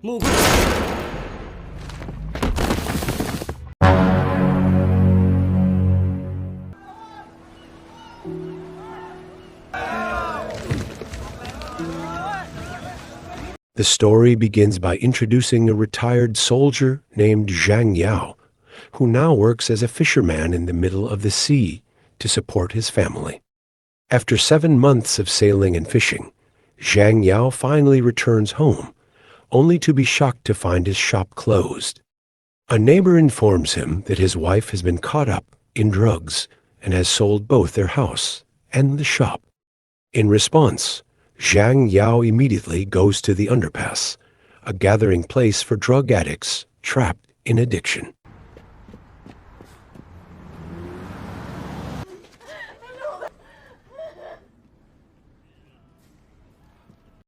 The story begins by introducing a retired soldier named Zhang Yao, who now works as a fisherman in the middle of the sea to support his family. After 7 months of sailing and fishing, Zhang Yao finally returns home, only to be shocked to find his shop closed. A neighbor informs him that his wife has been caught up in drugs and has sold both their house and the shop. In response, Zhang Yao immediately goes to the underpass, a gathering place for drug addicts trapped in addiction.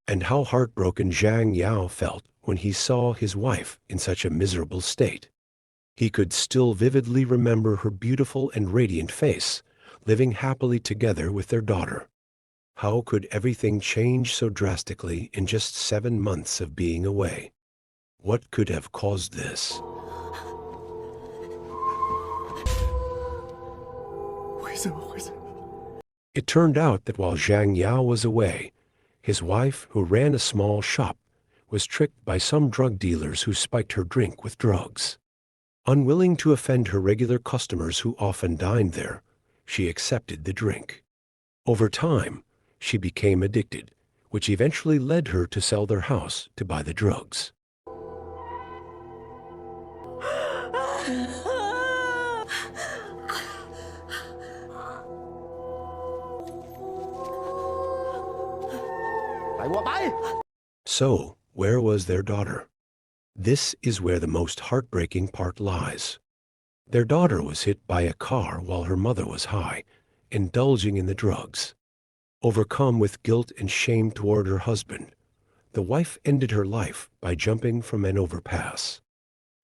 And how heartbroken Zhang Yao felt when he saw his wife in such a miserable state. He could still vividly remember her beautiful and radiant face, living happily together with their daughter. How could everything change so drastically in just 7 months of being away? What could have caused this? It turned out that while Zhang Yao was away, his wife, who ran a small shop, was tricked by some drug dealers who spiked her drink with drugs. Unwilling to offend her regular customers who often dined there, she accepted the drink. Over time, she became addicted, which eventually led her to sell their house to buy the drugs. So, where was their daughter? This is where the most heartbreaking part lies. Their daughter was hit by a car while her mother was high, indulging in the drugs. Overcome with guilt and shame toward her husband, the wife ended her life by jumping from an overpass.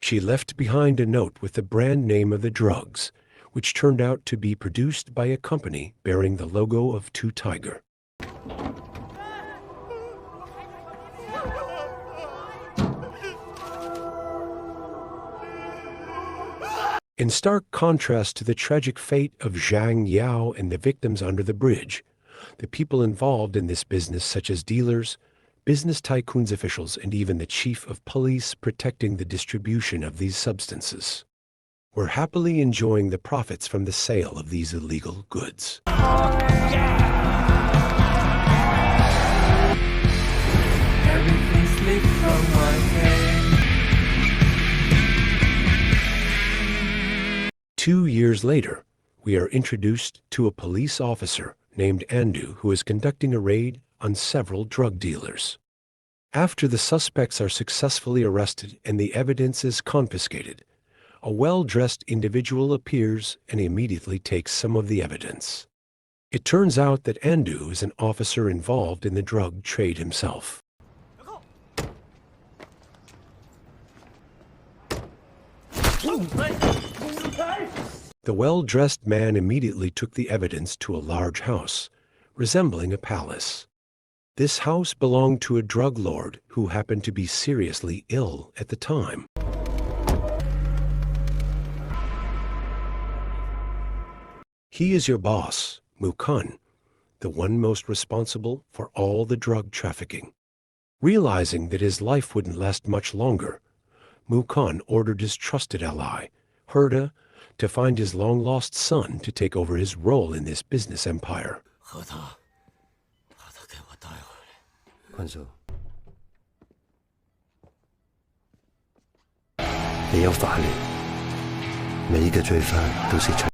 She left behind a note with the brand name of the drugs, which turned out to be produced by a company bearing the logo of 2 Tiger. In stark contrast to the tragic fate of Zhang Yao and the victims under the bridge, the people involved in this business, such as dealers, business tycoons officials, and even the chief of police protecting the distribution of these substances, were happily enjoying the profits from the sale of these illegal goods. Everything slipped from my hand. 2 years later, we are introduced to a police officer named Andu who is conducting a raid on several drug dealers. After the suspects are successfully arrested and the evidence is confiscated, a well-dressed individual appears and immediately takes some of the evidence. It turns out that Andu is an officer involved in the drug trade himself. The well-dressed man immediately took the evidence to a large house, resembling a palace. This house belonged to a drug lord who happened to be seriously ill at the time. He is your boss, Mukun, the one most responsible for all the drug trafficking. Realizing that his life wouldn't last much longer, Mukun ordered his trusted ally, Herda, to find his long-lost son to take over his role in this business empire.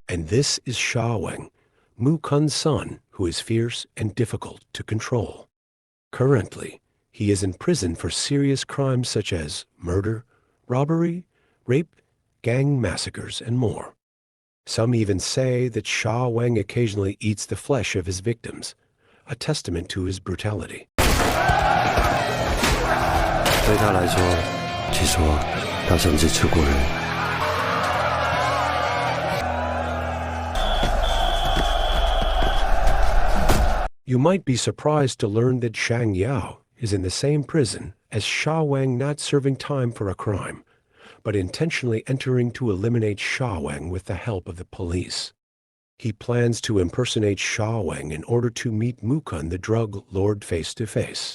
And this is Sha Weng, Mukun's son, who is fierce and difficult to control. Currently, he is in prison for serious crimes such as murder, robbery, rape, gang massacres, and more. Some even say that Sha Weng occasionally eats the flesh of his victims, a testament to his brutality. You might be surprised to learn that Zhang Yao is in the same prison as Sha Wang, not serving time for a crime, but intentionally entering to eliminate Sha Wang with the help of the police. He plans to impersonate Sha Wang in order to meet Mukun, the drug lord, face to face.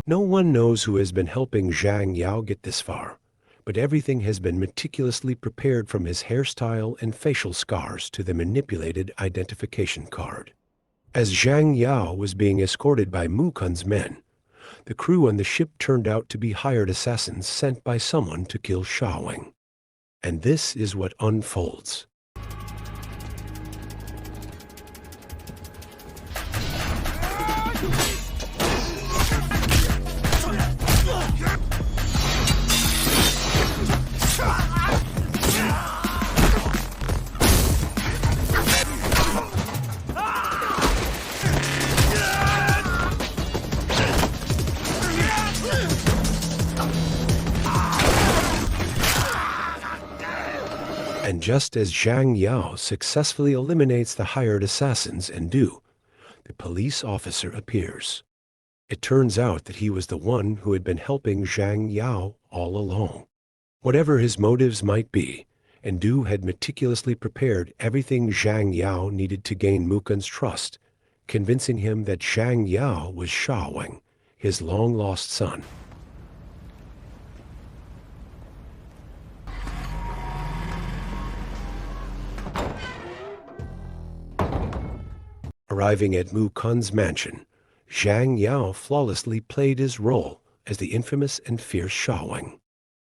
No one knows who has been helping Zhang Yao get this far, but everything has been meticulously prepared, from his hairstyle and facial scars to the manipulated identification card. As Zhang Yao was being escorted by Mukun's men, the crew on the ship turned out to be hired assassins sent by someone to kill Sha Wang. And this is what unfolds. And just as Zhang Yao successfully eliminates the hired assassins, Andu, the police officer appears. It turns out that he was the one who had been helping Zhang Yao all along. Whatever his motives might be, Andu had meticulously prepared everything Zhang Yao needed to gain Mukun's trust, convincing him that Zhang Yao was Sha Wang, his long-lost son. Arriving at Mukun's mansion, Zhang Yao flawlessly played his role as the infamous and fierce Sha Wang.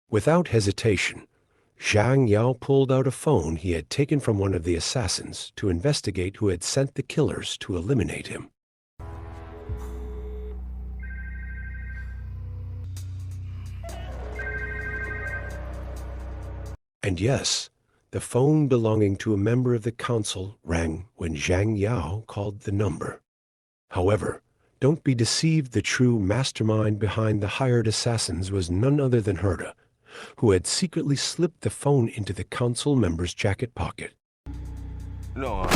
Without hesitation, Zhang Yao pulled out a phone he had taken from one of the assassins to investigate who had sent the killers to eliminate him. And yes, the phone belonging to a member of the council rang when Zhang Yao called the number. However, don't be deceived, the true mastermind behind the hired assassins was none other than Herta, who had secretly slipped the phone into the council member's jacket pocket. No.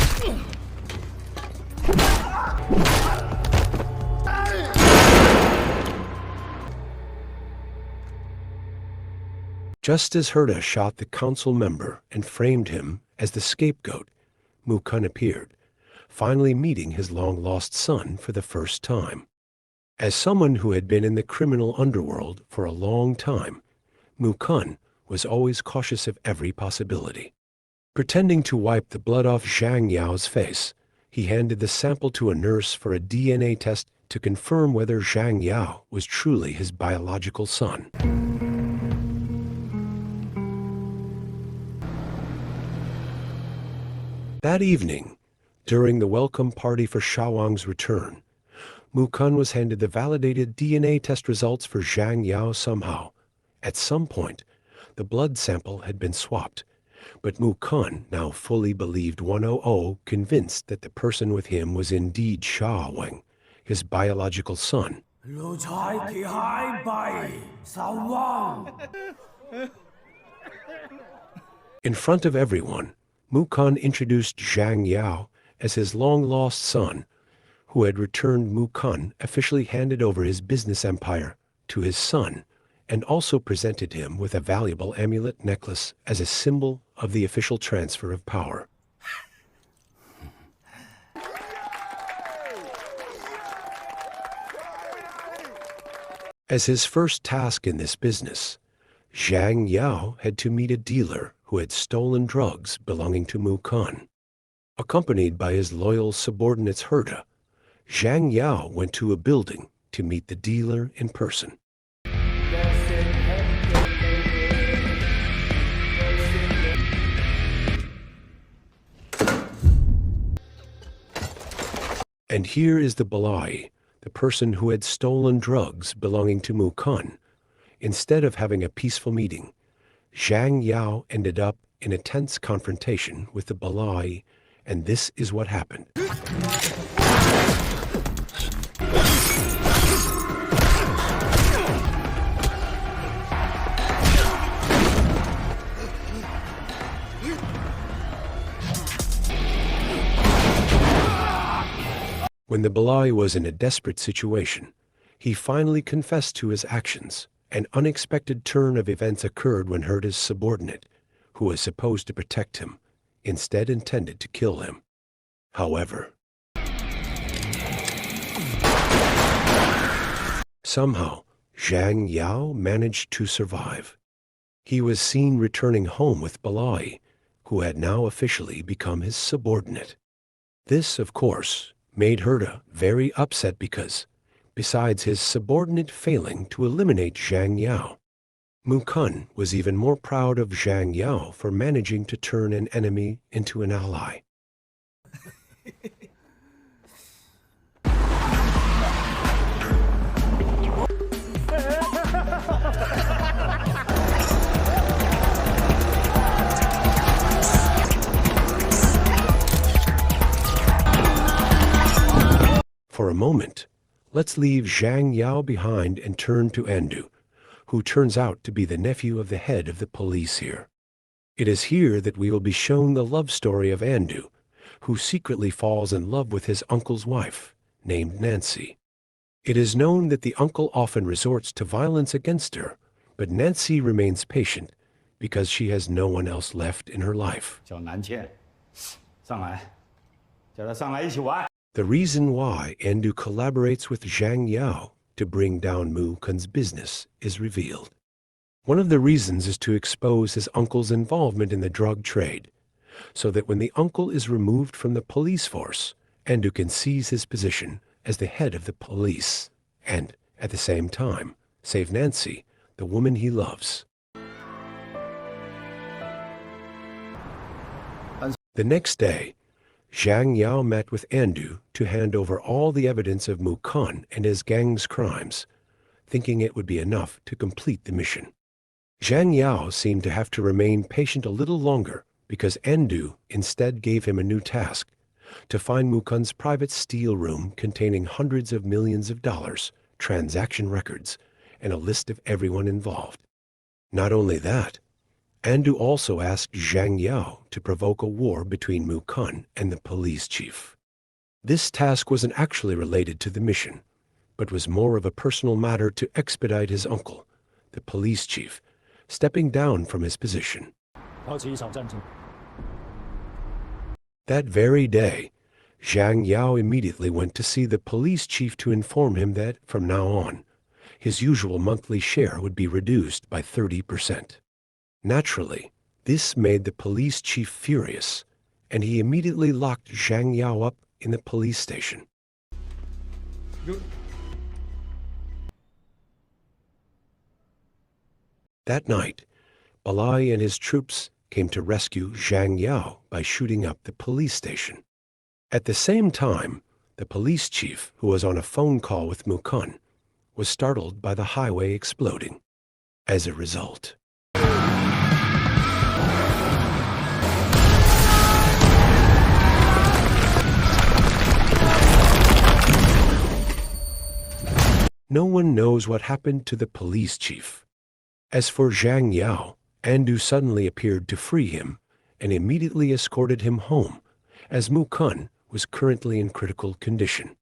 Just as Herta shot the council member and framed him as the scapegoat, Mukun appeared, finally meeting his long-lost son for the first time. As someone who had been in the criminal underworld for a long time, Mukun was always cautious of every possibility. Pretending to wipe the blood off Zhang Yao's face, he handed the sample to a nurse for a DNA test to confirm whether Zhang Yao was truly his biological son. That evening, during the welcome party for Sha Wang's return, Mukun was handed the validated DNA test results for Zhang Yao somehow. At some point, the blood sample had been swapped, but Mukun now fully believed 100, convinced that the person with him was indeed Sha Wang, his biological son. In front of everyone, Mukun introduced Zhang Yao as his long-lost son, who had returned. Mukun officially handed over his business empire to his son, and also presented him with a valuable amulet necklace as a symbol of the official transfer of power. As his first task in this business, Zhang Yao had to meet a dealer who had stolen drugs belonging to Mukun. Accompanied by his loyal subordinates Herta, Zhang Yao went to a building to meet the dealer in person. And here is the Balai, the person who had stolen drugs belonging to Mukun. Instead of having a peaceful meeting, Zhang Yao ended up in a tense confrontation with the Balai, and this is what happened. When the Balai was in a desperate situation, he finally confessed to his actions. An unexpected turn of events occurred when Herta's subordinate, who was supposed to protect him, instead intended to kill him. However, somehow, Zhang Yao managed to survive. He was seen returning home with Balai, who had now officially become his subordinate. This, of course, made Herta very upset because, besides his subordinate failing to eliminate Zhang Yao, Mu Kun was even more proud of Zhang Yao for managing to turn an enemy into an ally. For a moment, let's leave Zhang Yao behind and turn to Andu, who turns out to be the nephew of the head of the police here. It is here that we will be shown the love story of Andu, who secretly falls in love with his uncle's wife, named Nancy. It is known that the uncle often resorts to violence against her, but Nancy remains patient because she has no one else left in her life. The reason why Andu collaborates with Zhang Yao to bring down Mu Kun's business is revealed. One of the reasons is to expose his uncle's involvement in the drug trade, so that when the uncle is removed from the police force, Andu can seize his position as the head of the police and, at the same time, save Nancy, the woman he loves. The next day, Zhang Yao met with Andu to hand over all the evidence of Mu Kun and his gang's crimes, thinking it would be enough to complete the mission. Zhang Yao seemed to have to remain patient a little longer because Andu instead gave him a new task, to find Mu Kun's private steel room containing hundreds of millions of dollars, transaction records, and a list of everyone involved. Not only that, Andu also asked Zhang Yao to provoke a war between Mu Kun and the police chief. This task wasn't actually related to the mission, but was more of a personal matter to expedite his uncle, the police chief, stepping down from his position. That very day, Zhang Yao immediately went to see the police chief to inform him that, from now on, his usual monthly share would be reduced by 30%. Naturally, this made the police chief furious, and he immediately locked Zhang Yao up in the police station. That night, Balai and his troops came to rescue Zhang Yao by shooting up the police station. At the same time, the police chief, who was on a phone call with Mu Kun, was startled by the highway exploding. As a result, no one knows what happened to the police chief. As for Zhang Yao, Andu suddenly appeared to free him and immediately escorted him home, as Mu Kun was currently in critical condition.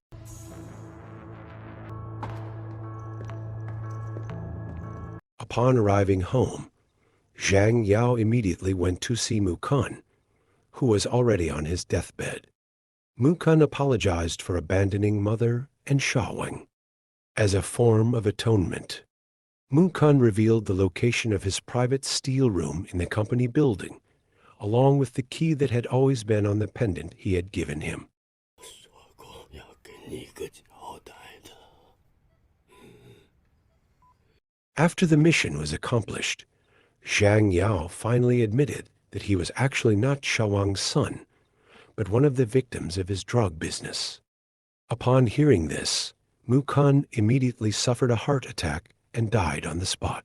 Upon arriving home, Zhang Yao immediately went to see Mu Kun, who was already on his deathbed. Mu Kun apologized for abandoning mother and Xiaoweng. As a form of atonement, Mu Kun revealed the location of his private steel room in the company building, along with the key that had always been on the pendant he had given him. After the mission was accomplished, Zhang Yao finally admitted that he was actually not Xiaowang's son, but one of the victims of his drug business. Upon hearing this, Mu Kun immediately suffered a heart attack and died on the spot.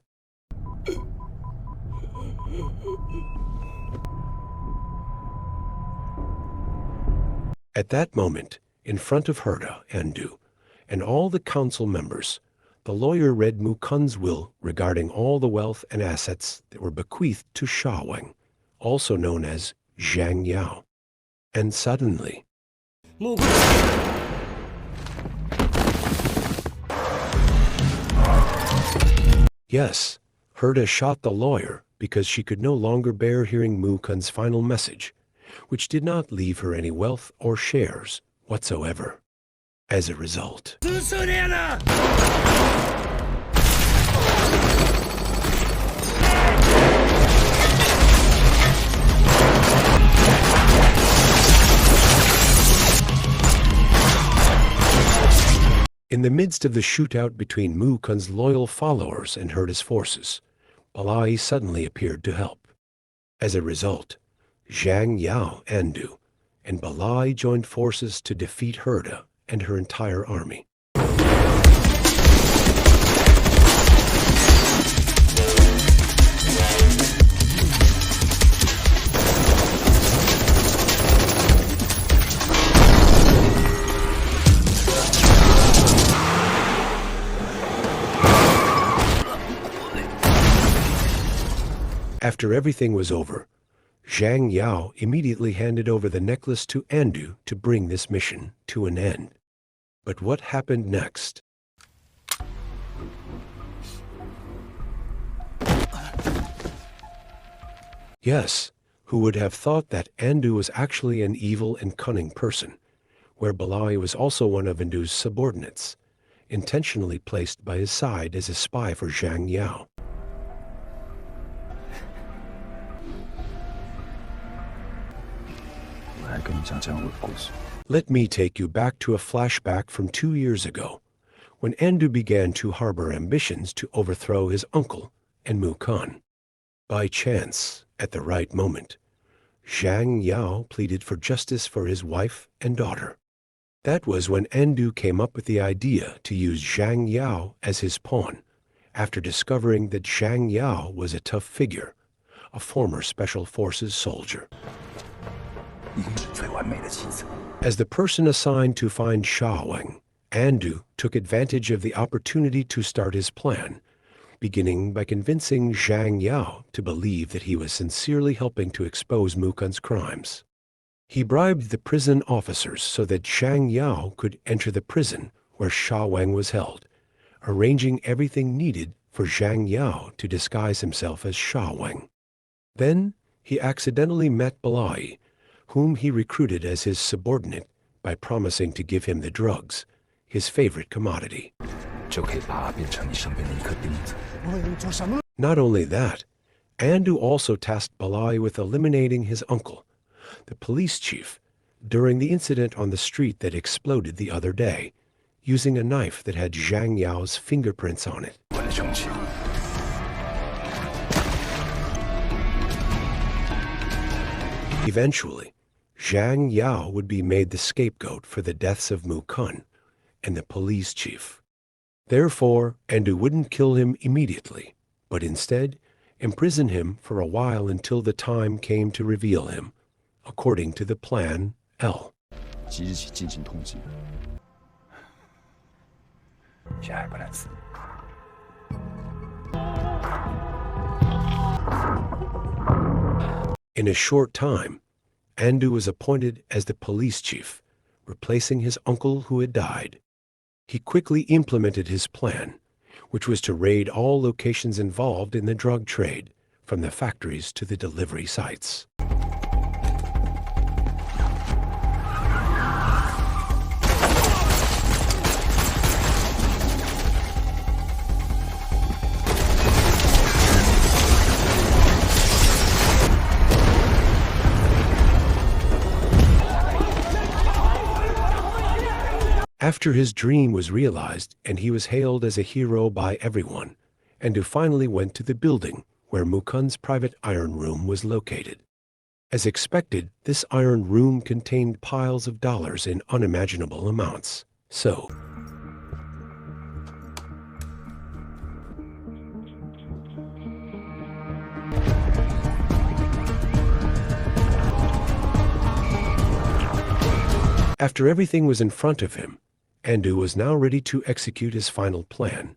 At that moment, in front of Herta, Andu, and all the council members, the lawyer read Mu Kun's will regarding all the wealth and assets that were bequeathed to Xiaoweng, also known as Zhang Yao. And suddenly, Yes, Herta shot the lawyer because she could no longer bear hearing Mukun's final message, which did not leave her any wealth or shares whatsoever. As a result, in the midst of the shootout between Mukun's loyal followers and Herta's forces, Balai suddenly appeared to help. As a result, Zhang Yao, Andu, and Balai joined forces to defeat Herta and her entire army. After everything was over, Zhang Yao immediately handed over the necklace to Andu to bring this mission to an end. But what happened next? Yes, who would have thought that Andu was actually an evil and cunning person, where Balai was also one of Andu's subordinates, intentionally placed by his side as a spy for Zhang Yao. Let me take you back to a flashback from 2 years ago, when Andu began to harbor ambitions to overthrow his uncle and Mukun. By chance, at the right moment, Zhang Yao pleaded for justice for his wife and daughter. That was when Andu came up with the idea to use Zhang Yao as his pawn, after discovering that Zhang Yao was a tough figure, a former Special Forces soldier. As the person assigned to find Sha Wang, Andu took advantage of the opportunity to start his plan, beginning by convincing Zhang Yao to believe that he was sincerely helping to expose Mukun's crimes. He bribed the prison officers so that Zhang Yao could enter the prison where Sha Wang was held, arranging everything needed for Zhang Yao to disguise himself as Sha Wang. Then he accidentally met Balai, whom he recruited as his subordinate by promising to give him the drugs, his favorite commodity. Not only that, Andu also tasked Balai with eliminating his uncle, the police chief, during the incident on the street that exploded the other day, using a knife that had Zhang Yao's fingerprints on it. Eventually, Zhang Yao would be made the scapegoat for the deaths of Mukun and the police chief. Therefore, Andu wouldn't kill him immediately, but instead imprison him for a while until the time came to reveal him, according to the plan L. In a short time, Andu was appointed as the police chief, replacing his uncle who had died. He quickly implemented his plan, which was to raid all locations involved in the drug trade, from the factories to the delivery sites. After his dream was realized and he was hailed as a hero by everyone, Andu finally went to the building where Mukun's private iron room was located. As expected, this iron room contained piles of dollars in unimaginable amounts. So, after everything was in front of him, Andu was now ready to execute his final plan,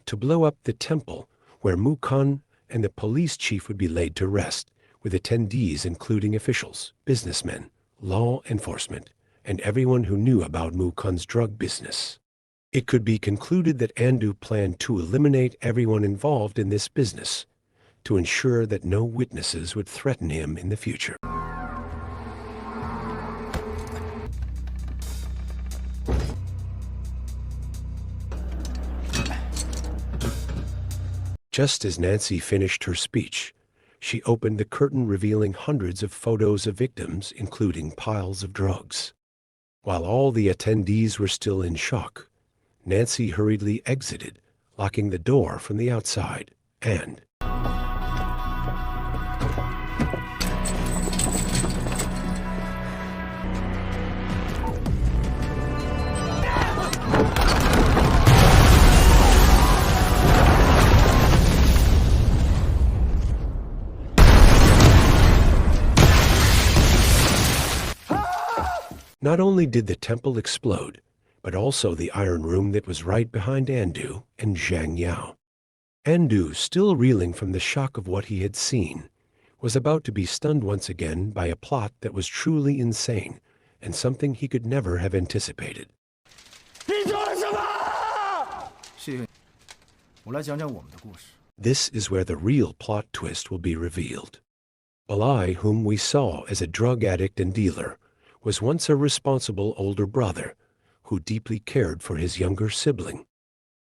to blow up the temple where Mukun and the police chief would be laid to rest, with attendees including officials, businessmen, law enforcement, and everyone who knew about Mukun's drug business. It could be concluded that Andu planned to eliminate everyone involved in this business to ensure that no witnesses would threaten him in the future. Just as Nancy finished her speech, she opened the curtain revealing hundreds of photos of victims, including piles of drugs. While all the attendees were still in shock, Nancy hurriedly exited, locking the door from the outside, and not only did the temple explode, but also the iron room that was right behind Andu and Zhang Yao. Andu, still reeling from the shock of what he had seen, was about to be stunned once again by a plot that was truly insane and something he could never have anticipated. This is where the real plot twist will be revealed. Balai, whom we saw as a drug addict and dealer, was once a responsible older brother who deeply cared for his younger sibling.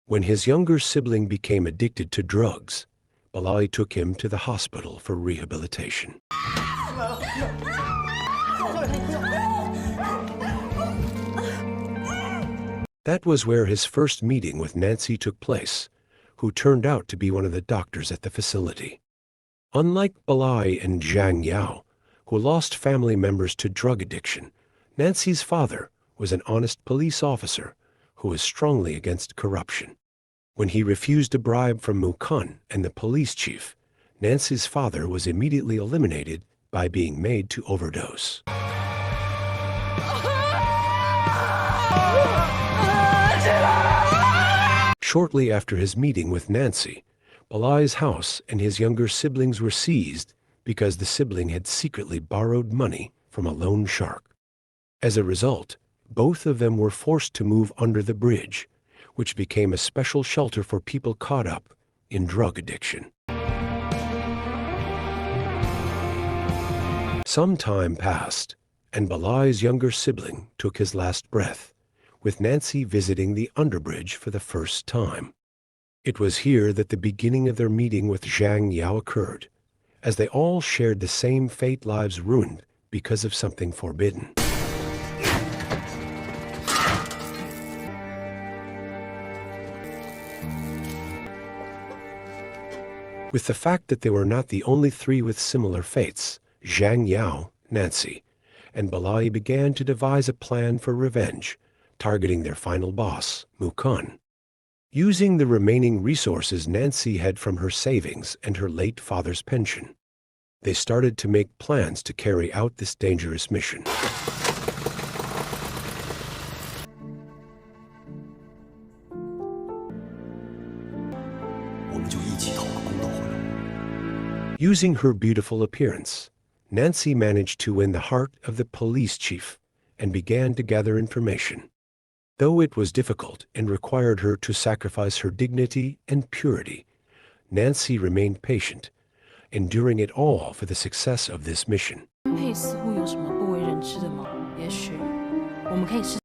When his younger sibling became addicted to drugs, Balai took him to the hospital for rehabilitation. That was where his first meeting with Nancy took place, who turned out to be one of the doctors at the facility. Unlike Balai and Zhang Yao, who lost family members to drug addiction, Nancy's father was an honest police officer who was strongly against corruption. When he refused a bribe from Mukun and the police chief, Nancy's father was immediately eliminated by being made to overdose. Shortly after his meeting with Nancy, Balai's house and his younger siblings were seized because the sibling had secretly borrowed money from a loan shark. As a result, both of them were forced to move under the bridge, which became a special shelter for people caught up in drug addiction. Some time passed, and Balai's younger sibling took his last breath, with Nancy visiting the underbridge for the first time. It was here that the beginning of their meeting with Zhang Yao occurred, as they all shared the same fate, lives ruined because of something forbidden. With the fact that they were not the only three with similar fates, Zhang Yao, Nancy, and Balai began to devise a plan for revenge, targeting their final boss, Mukun. Using the remaining resources Nancy had from her savings and her late father's pension, they started to make plans to carry out this dangerous mission. Using her beautiful appearance, Nancy managed to win the heart of the police chief and began to gather information. Though it was difficult and required her to sacrifice her dignity and purity, Nancy remained patient, enduring it all for the success of this mission.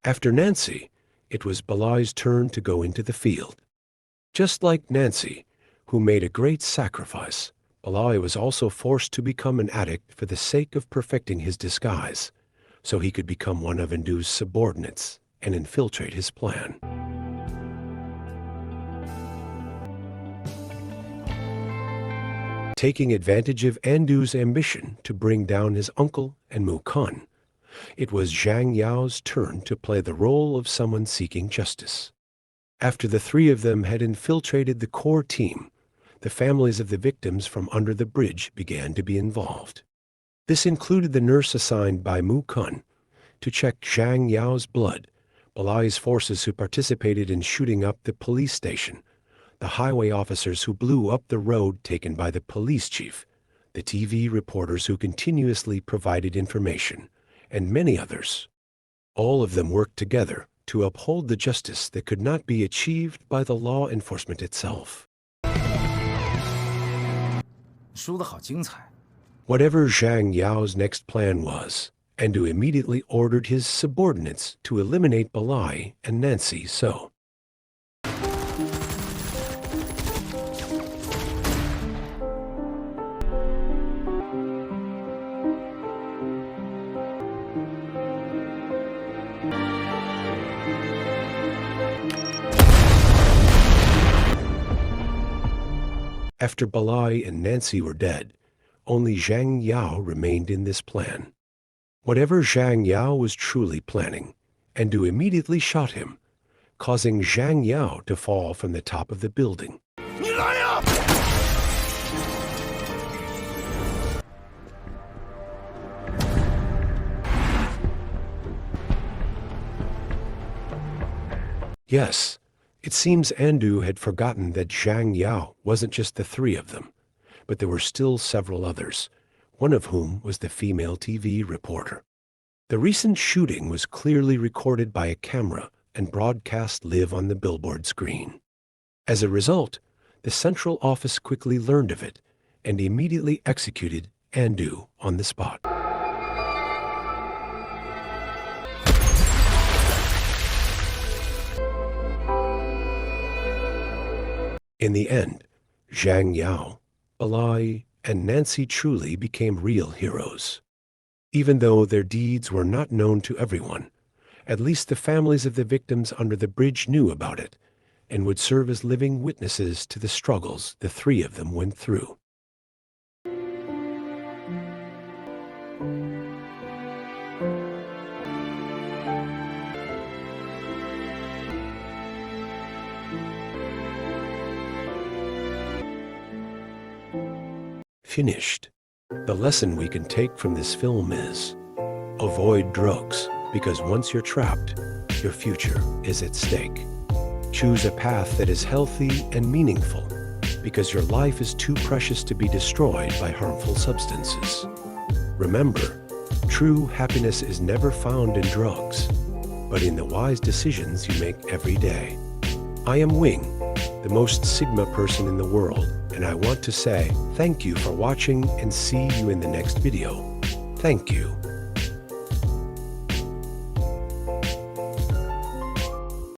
After Nancy, it was Balai's turn to go into the field. Just like Nancy, who made a great sacrifice, Balai was also forced to become an addict for the sake of perfecting his disguise, so he could become one of Andu's subordinates and infiltrate his plan. Taking advantage of Andu's ambition to bring down his uncle and Mukun, it was Zhang Yao's turn to play the role of someone seeking justice. After the three of them had infiltrated the core team, the families of the victims from under the bridge began to be involved. This included the nurse assigned by Mukun to check Zhang Yao's blood, Balai's forces who participated in shooting up the police station, the highway officers who blew up the road taken by the police chief, the TV reporters who continuously provided information, and many others. All of them worked together to uphold the justice that could not be achieved by the law enforcement itself. 说得好精彩。 Whatever Zhang Yao's next plan was, Andu immediately ordered his subordinates to eliminate Balai and Nancy So. After Balai and Nancy were dead, only Zhang Yao remained in this plan. Whatever Zhang Yao was truly planning, Andu immediately shot him, causing Zhang Yao to fall from the top of the building. Yes, it seems Andu had forgotten that Zhang Yao wasn't just the three of them, but there were still several others, one of whom was the female TV reporter. The recent shooting was clearly recorded by a camera and broadcast live on the billboard screen. As a result, the central office quickly learned of it and immediately executed Andu on the spot. In the end, Zhang Yao, Balai, and Nancy truly became real heroes. Even though their deeds were not known to everyone, at least the families of the victims under the bridge knew about it and would serve as living witnesses to the struggles the three of them went through. Finished. The lesson we can take from this film is avoid drugs, because once you're trapped, your future is at stake. Choose a path that is healthy and meaningful, because your life is too precious to be destroyed by harmful substances. Remember, true happiness is never found in drugs, but in the wise decisions you make every day. I am Wing, the most Sigma person in the world, and I want to say thank you for watching and see you in the next video. Thank you.